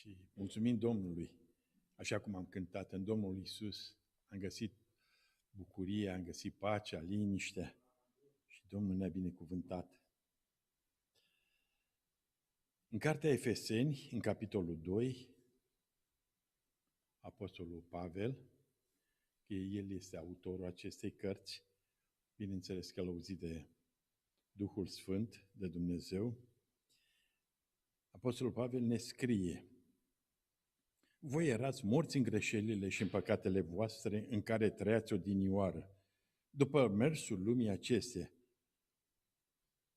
Și mulțumim Domnului, așa cum am cântat în Domnul Iisus, am găsit bucuria, am găsit pacea, liniștea și Domnul ne-a binecuvântat. În cartea Efeseni, în capitolul 2, Apostolul Pavel, că el este autorul acestei cărți, bineînțeles călăuzit de Duhul Sfânt, de Dumnezeu, Apostolul Pavel ne scrie: voi erați morți în greșelile și în păcatele voastre în care trăiați odinioară, după mersul lumii acesteia,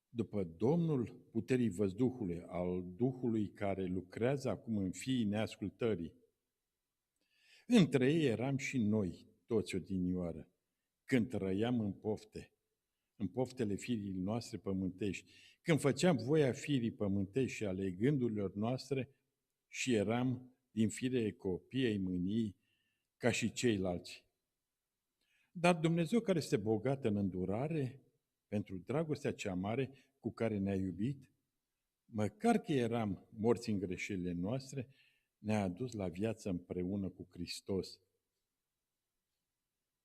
după Domnul puterii văzduhului, al Duhului care lucrează acum în fiii neascultării. Între ei eram și noi, toți odinioară, când trăiam în poftele firii noastre pământești, când făceam voia firii pământești și ale gândurilor noastre și eram din fire copii ai mâniei ca și ceilalți. Dar Dumnezeu, care este bogat în îndurare, pentru dragostea cea mare cu care ne-a iubit, măcar că eram morți în greșelile noastre, ne-a adus la viață împreună cu Hristos.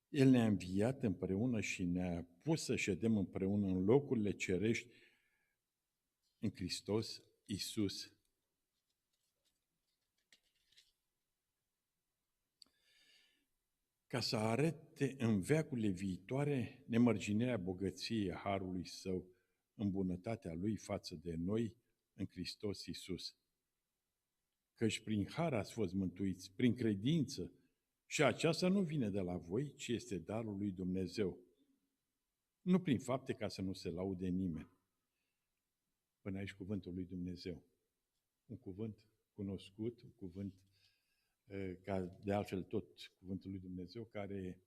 El ne-a înviat împreună și ne-a pus să ședem împreună în locurile cerești în Hristos Iisus. Ca să arate în veacurile viitoare nemărginirea bogăției harului Său, în bunătatea Lui față de noi în Hristos Iisus. Căci prin har ați fost mântuiți, prin credință, și aceasta nu vine de la voi, ci este darul lui Dumnezeu. Nu prin fapte, ca să nu se laude nimeni. Până aici cuvântul lui Dumnezeu. Un cuvânt cunoscut, un cuvânt ca de altfel tot cuvântul lui Dumnezeu, care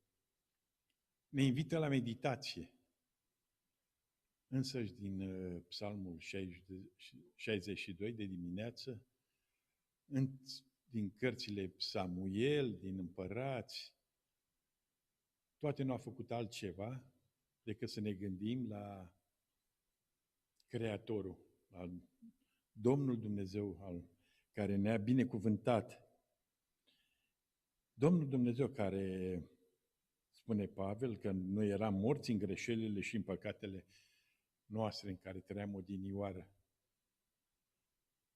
ne invită la meditație. Însăși din Psalmul 62 de dimineață, din cărțile Samuel, din Împărați, toate nu au făcut altceva decât să ne gândim la Creatorul, la Domnul Dumnezeu, care ne-a binecuvântat. Domnul Dumnezeu care, spune Pavel, că noi eram morți în greșelile și în păcatele noastre în care trăiam odinioară.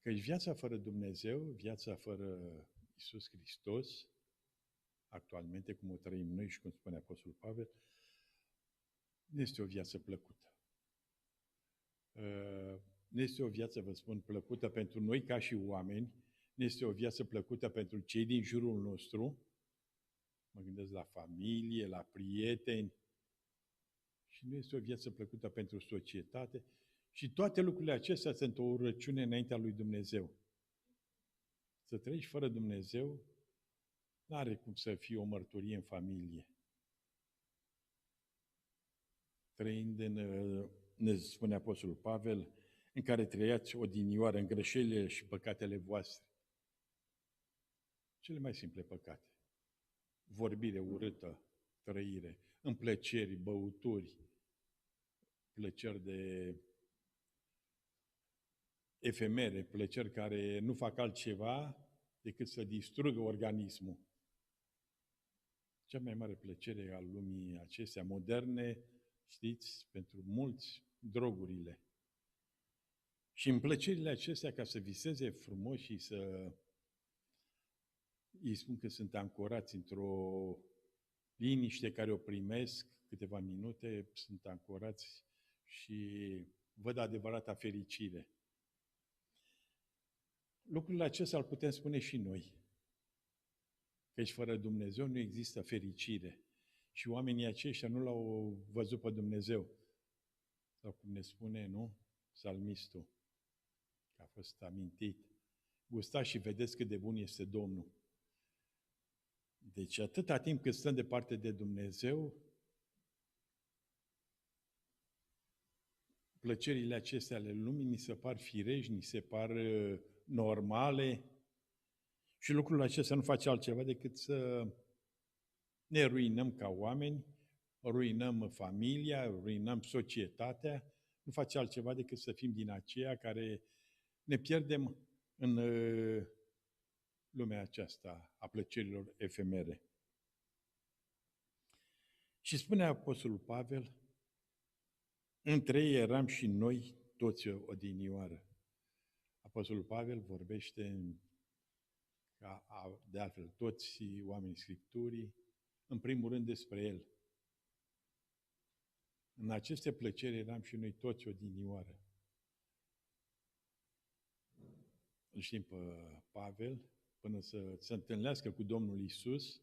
Căci viața fără Dumnezeu, viața fără Iisus Hristos, actualmente, cum o trăim noi și cum spune Apostolul Pavel, nu este o viață plăcută. Nu este o viață, vă spun, plăcută pentru noi ca și oameni, nu este o viață plăcută pentru cei din jurul nostru, mă gândesc la familie, la prieteni, și nu este o viață plăcută pentru societate, și toate lucrurile acestea sunt o urăciune înaintea lui Dumnezeu. Să trăiești fără Dumnezeu nu are cum să fie o mărturie în familie. Trăind ne spune Apostolul Pavel, în care trăiați odinioară în greșelile și păcatele voastre. Cele mai simple păcate. Vorbire urâtă, trăire, împlăceri, băuturi, plăceri de efemere, plăceri care nu fac altceva decât să distrugă organismul. Cea mai mare plăcere a lumii acestea moderne, știți, pentru mulți, drogurile. Și în plăcerile acestea, ca să viseze frumos și să îi spun că sunt ancorați într-o liniște care o primesc câteva minute, sunt ancorați și văd adevărata fericire. Lucrurile acestea îl putem spune și noi. Căci fără Dumnezeu nu există fericire. Și oamenii aceștia nu l-au văzut pe Dumnezeu. Sau cum ne spune, nu? Psalmistul, că a fost amintit. Gustați și vedeți cât de bun este Domnul. Deci atâta timp cât stăm departe de Dumnezeu, plăcerile acestea ale lumii ni se par firești, ni se par normale și lucrul acesta nu face altceva decât să ne ruinăm ca oameni, ruinăm familia, ruinăm societatea, nu face altceva decât să fim din aceia care ne pierdem în lumea aceasta a plăcerilor efemere. Și spune Apostolul Pavel, între ei eram și noi toți odinioară. Apostolul Pavel vorbește ca de altfel toți oamenii Scripturii, în primul rând despre el. În aceste plăceri eram și noi toți odinioară. Îl știm pe Pavel, până să se întâlnească cu Domnul Isus,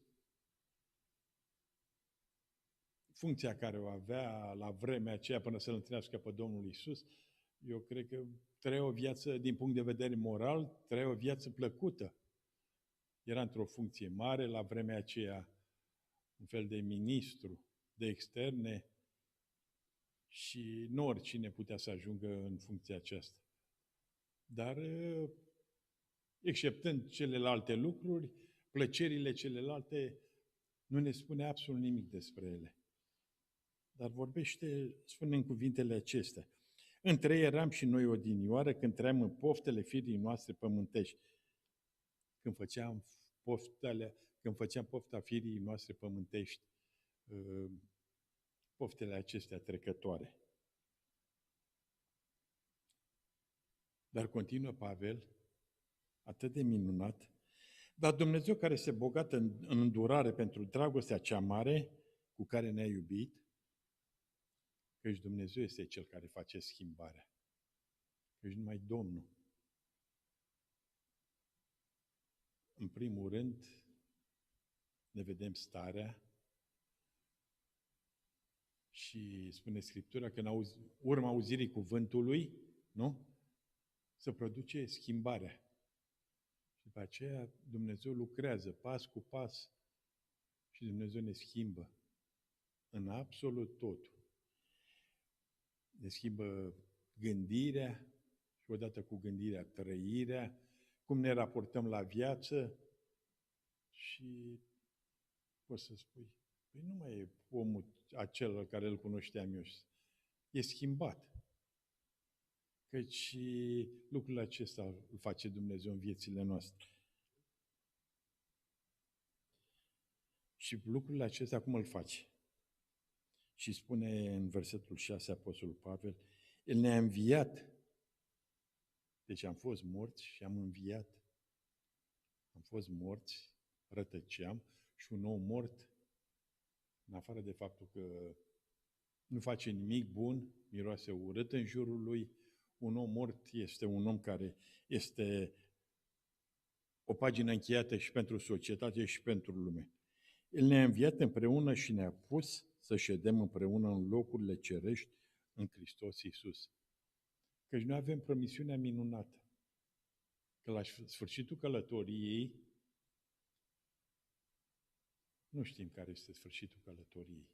funcția care o avea la vremea aceea până să-L întâlnească pe Domnul Isus, eu cred că trăia o viață, din punct de vedere moral, trăia o viață plăcută. Era într-o funcție mare, la vremea aceea, un fel de ministru de externe și nu oricine putea să ajungă în funcția aceasta. Dar, exceptând celelalte lucruri, plăcerile celelalte, nu ne spune absolut nimic despre ele. Dar vorbește, spune în cuvintele acestea. Între ei eram și noi odinioară când trăiam în poftele firii noastre pământești. Când făceam pofta firii noastre pământești, poftele acestea trecătoare. Dar continuă Pavel, atât de minunat, dar Dumnezeu care este bogat în îndurare pentru dragostea cea mare cu care ne-a iubit, căci Dumnezeu este Cel care face schimbarea. Căci numai Domnul. În primul rând, ne vedem starea și spune Scriptura că în urma auzirii cuvântului, nu? Se produce schimbarea. Și după aceea Dumnezeu lucrează pas cu pas și Dumnezeu ne schimbă în absolut totul. Ne schimbă gândirea și odată cu gândirea trăirea, cum ne raportăm la viață și poți să spui, păi nu mai e omul acela care îl cunoșteam eu. E schimbat. Căci lucrul acesta îl face Dumnezeu în viețile noastre. Și lucrul acesta cum îl face? Și spune în versetul 6 Apostolul Pavel, El ne-a înviat. Deci am fost morți și am înviat. Am fost morți, rătăceam și un om mort, în afară de faptul că nu face nimic bun, miroase urât în jurul lui, un om mort este un om care este o pagină încheiată și pentru societate și pentru lume. El ne-a înviat împreună și ne-a pus să ședem împreună în locurile cerești în Hristos Iisus. Căci noi avem promisiunea minunată că la sfârșitul călătoriei, nu știm care este sfârșitul călătoriei.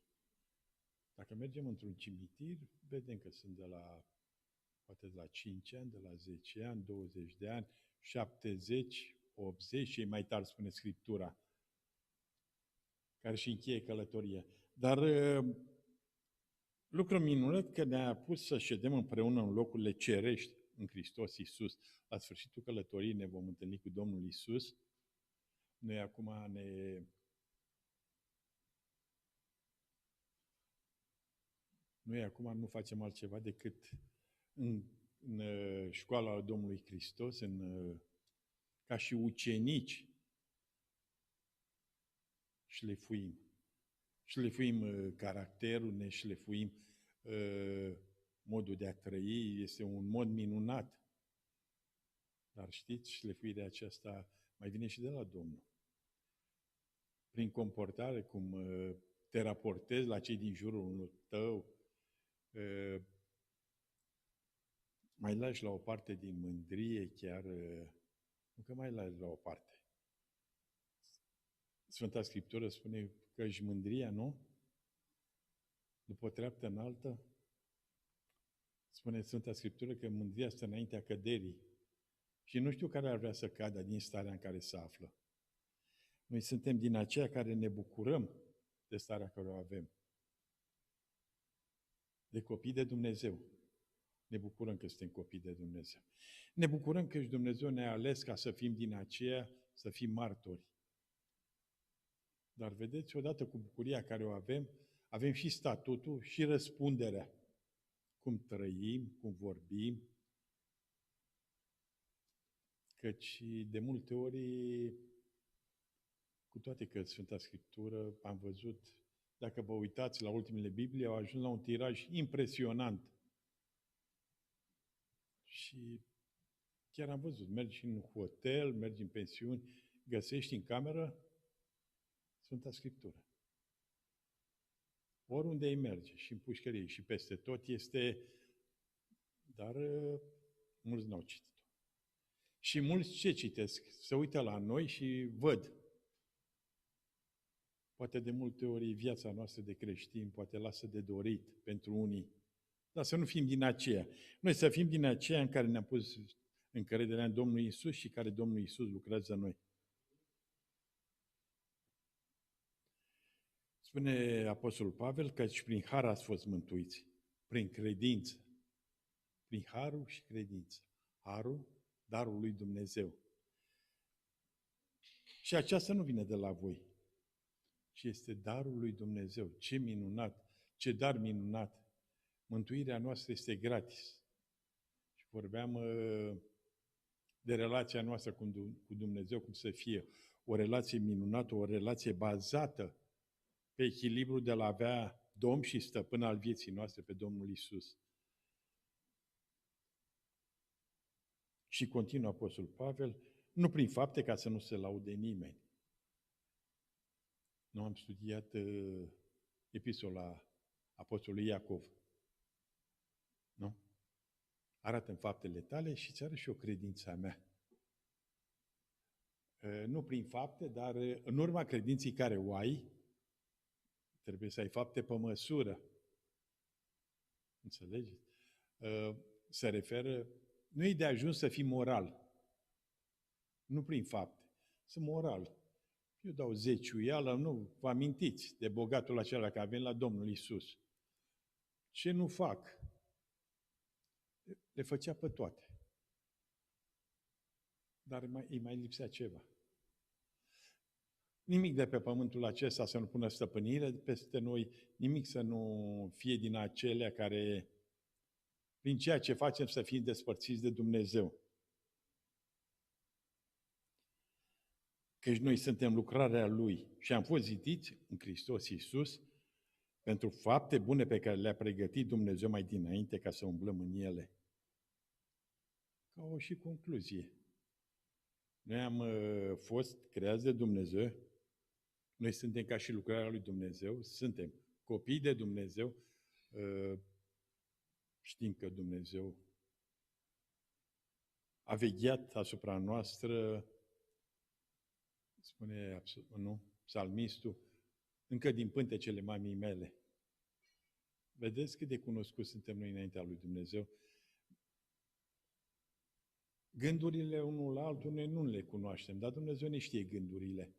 Dacă mergem într-un cimitir, vedem că sunt poate de la 5 ani, de la 10 ani, 20 de ani, 70, 80, și mai tare spune Scriptura, care și încheie călătoria. Dar lucru minunat că ne-a pus să ședem împreună în locurile cerești în Hristos Iisus. La sfârșitul călătoriei ne vom întâlni cu Domnul Iisus. Noi acum nu facem altceva decât în școala Domnului Hristos, ca și ucenici, șlefuim. Șlefuim caracterul, ne șlefuim modul de a trăi, este un mod minunat. Dar știți, șlefuirea aceasta mai vine și de la Domnul. Prin comportare, cum te raportezi la cei din jurul tău, mai lași la o parte din mândrie, chiar nu că mai lași la o parte. Sfânta Scriptură spune că și mândria, nu? După o treaptă înaltă, spune Sfânta Scriptură că mândria stă înaintea căderii. Și nu știu care ar vrea să cadă din starea în care se află. Noi suntem din aceia care ne bucurăm de starea care o avem. De copii de Dumnezeu. Ne bucurăm că suntem copii de Dumnezeu. Ne bucurăm că și Dumnezeu ne-a ales ca să fim din aceia să fim martori. Dar vedeți, odată cu bucuria care o avem, avem și statutul și răspunderea. Cum trăim, cum vorbim. Căci de multe ori, cu toate că Sfânta Scriptură, am văzut, dacă vă uitați la ultimele Biblii, au ajuns la un tiraj impresionant. Și chiar am văzut, mergi în hotel, mergi în pensiuni, găsești în cameră Sfânta Scriptură. Oriunde îi merge, și în pușcărie, și peste tot este, dar mulți n-au citit-o. Și mulți ce citesc? Se uită la noi și văd. Poate de multe ori viața noastră de creștini poate lasă de dorit pentru unii. Dar să nu fim din aceea. Noi să fim din aceea în care ne-am pus încrederea în Domnul Iisus și care Domnul Iisus lucrează în noi. Spune Apostolul Pavel că prin har ați fost mântuiți, prin credință. Prin harul și credință. Harul, darul lui Dumnezeu. Și aceasta nu vine de la voi, ci este darul lui Dumnezeu. Ce minunat, ce dar minunat! Mântuirea noastră este gratis. Și vorbeam de relația noastră cu Dumnezeu, cum să fie o relație minunată, o relație bazată pe echilibru de a avea Domn și Stăpân al vieții noastre, pe Domnul Iisus. Și continuă Apostolul Pavel, nu prin fapte ca să nu se laude nimeni. Nu am studiat epistola Apostolului Iacov. Nu? Arată în faptele tale și îți arăt și o credința mea. Nu prin fapte, dar în urma credinței care o ai, trebuie să ai fapte pe măsură. Înțelegeți? Se referă, nu e de ajuns să fii moral. Nu prin fapte. Sunt moral. Eu dau zeciuială, nu vă amintiți de bogatul acela care a venit la Domnul Iisus. Ce nu fac? Le făcea pe toate. Dar îi mai lipsea ceva. Nimic de pe pământul acesta să nu pună stăpânire peste noi, nimic să nu fie din acelea care, prin ceea ce facem, să fim despărțiți de Dumnezeu. Căci noi suntem lucrarea Lui și am fost zidiți în Hristos Iisus pentru fapte bune pe care le-a pregătit Dumnezeu mai dinainte ca să umblăm în ele. Ca o și concluzie. Noi am fost creați de Dumnezeu, noi suntem ca și lucrarea lui Dumnezeu, suntem copii de Dumnezeu, știm că Dumnezeu a vegheat asupra noastră, spune psalmistul, încă din pântecele mamii mele. Vedeți cât de cunoscuți suntem noi înaintea lui Dumnezeu? Gândurile unul la altul noi nu le cunoaștem, dar Dumnezeu ne știe gândurile.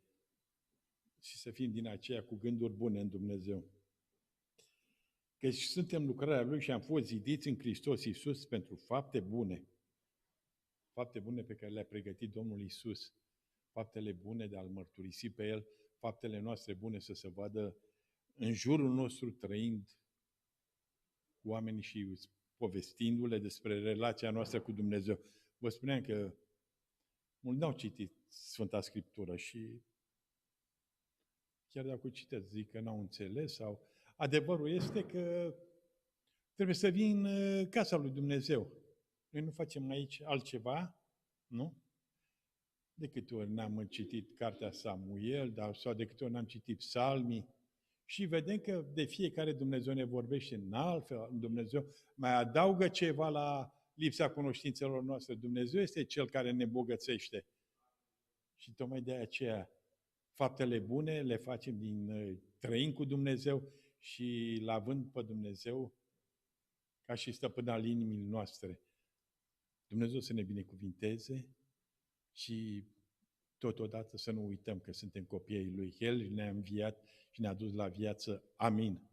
Și să fim din aceea cu gânduri bune în Dumnezeu. Căci suntem lucrarea Lui și am fost zidiți în Hristos Iisus pentru fapte bune. Fapte bune pe care le-a pregătit Domnul Iisus. Faptele bune de a-L mărturisi pe El, faptele noastre bune să se vadă în jurul nostru trăind cu oamenii și povestindu-le despre relația noastră cu Dumnezeu. Vă spuneam că mulți n-au citit Sfânta Scriptură și chiar dacă o citesc, zic că n-au înțeles sau... Adevărul este că trebuie să vii în casa lui Dumnezeu. Noi nu facem aici altceva, nu? De câte ori n-am citit cartea Samuel, sau de câte ori n-am citit psalmii, și vedem că de fiecare Dumnezeu ne vorbește în altfel, Dumnezeu mai adaugă ceva la lipsa cunoștințelor noastre. Dumnezeu este Cel care ne bogățește. Și tocmai de aceea faptele bune le facem din trăind cu Dumnezeu și l-având pe Dumnezeu ca și stăpân al inimii noastre. Dumnezeu să ne binecuvinteze și totodată să nu uităm că suntem copiii Lui. El ne-a înviat și ne-a dus la viață. Amin.